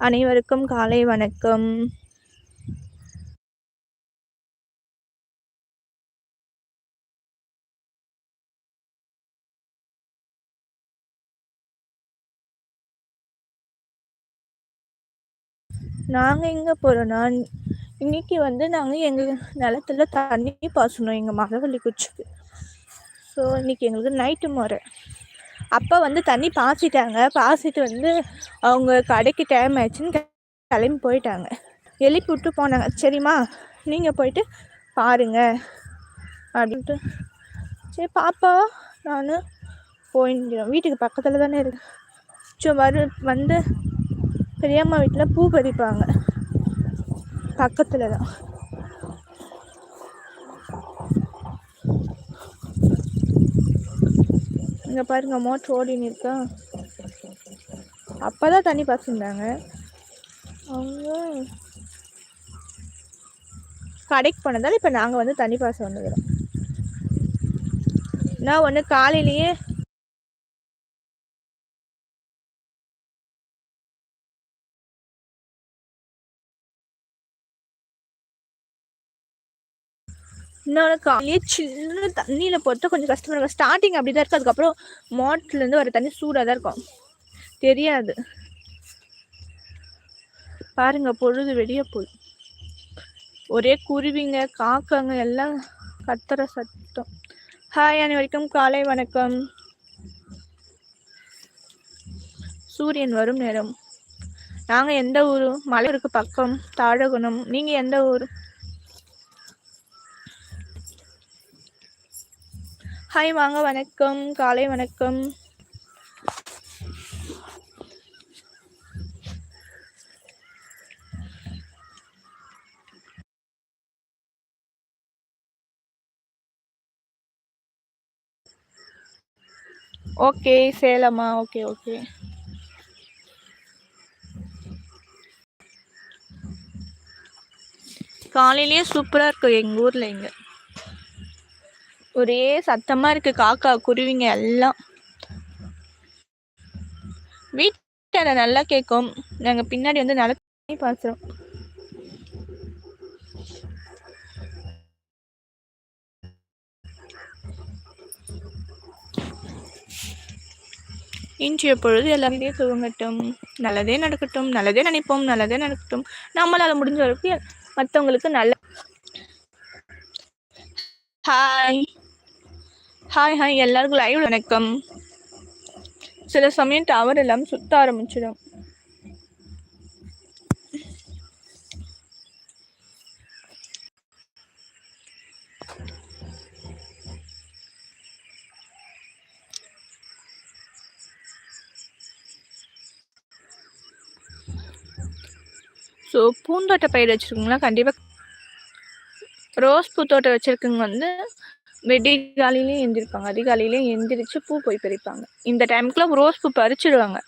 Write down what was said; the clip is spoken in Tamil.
அனைவருக்கும் காலை வணக்கம். நாங்கள் எங்கே போகிறோன்னா, இன்னைக்கு நாங்கள் எங்கள் நிலத்துல தண்ணி பாய்ச்சணும் எங்கள் மரவள்ளி குச்சிக்கு. ஸோ இன்னைக்கு எங்களுக்கு நைட்டு முறை. அப்போ தண்ணி பாய்ச்சிட்டு அவங்க கடைக்கு டைம் ஆயிடுச்சுன்னு கிளம்பி போயிட்டாங்க. எழுப்பி விட்டு போனாங்க, சரிம்மா நீங்கள் போயிட்டு பாருங்க அப்படின்ட்டு. சரி பாப்பா நான் போயிடுறோம், வீட்டுக்கு பக்கத்தில் தானே இருக்கு. வந்து பெரியம்மா வீட்டில் பூ பறிப்பாங்க, பக்கத்தில் தான். இங்கே பாருங்க மோட்ரு ஓடின்னு இருக்கா. அப்போ தான் தண்ணி பாய்ச்சிருந்தாங்க. அவங்க கடைக்கு போனதால இப்போ நாங்கள் தண்ணி பாய்ச்ச வந்துக்கிறோம். நான் காலையிலேயே இன்னொன்று காலையே சின்ன தண்ணியில் போட்டு கொஞ்சம் கஷ்டமாக இருக்கும். ஸ்டார்டிங் அப்படி தான் இருக்கும், அதுக்கப்புறம் மோட்டர்லேருந்து வர தண்ணி சூடாக தான் இருக்கும், தெரியாது. பாருங்க பொழுது வெளியே போய் ஒரே குருவிங்க காக்காங்க எல்லாம் கத்துற சத்தம். ஹாய் அனைவருக்கும் காலை வணக்கம். சூரியன் வரும் நேரம். நாங்கள் எந்த ஊர்? மலையூருக்கு பக்கம், தாழகுணம். நீங்கள் எந்த ஊர்? ஹாய் வாங்க, வணக்கம், காலை வணக்கம். ஓகே சேலமா? Okay okay. காலையிலேயே சூப்பராக இருக்கும் எங்கள் ஊரில். இங்கே ஒரே சத்தமாக இருக்குது, காக்கா குருவிங்க எல்லாம். வீட்டில் நல்லா கேட்கும். நாங்கள் பின்னாடி நல்லா தண்ணி பாய்ச்சுறோம். இன்றைய பொழுது எல்லாருமே துவங்கட்டும், நல்லதே நடக்கட்டும், நல்லதே நினைப்போம், நல்லதே நடக்கட்டும். நம்மளால் முடிஞ்ச வரைக்கும் மற்றவங்களுக்கு நல்ல. ஹாய் ஹாய் ஹாய் எல்லாருக்கும் லைவ் வணக்கம். சில சமயம் டவர் எல்லாம் சுத்த ஆரம்பிச்சிடும். ஸோ பூந்தோட்ட பயிர் வச்சுருக்கீங்களா? கண்டிப்பாக ரோஸ் பூத்தோட்டம் வச்சுருக்கவங்க விடிகாலையிலையும் எழுந்திருப்பாங்க, அதிகாலையிலையும் எந்திரிச்சு பூ போய் பறிப்பாங்க. இந்த டைமுக்குலாம் ரோஸ் பூ பறிச்சிடுவாங்க.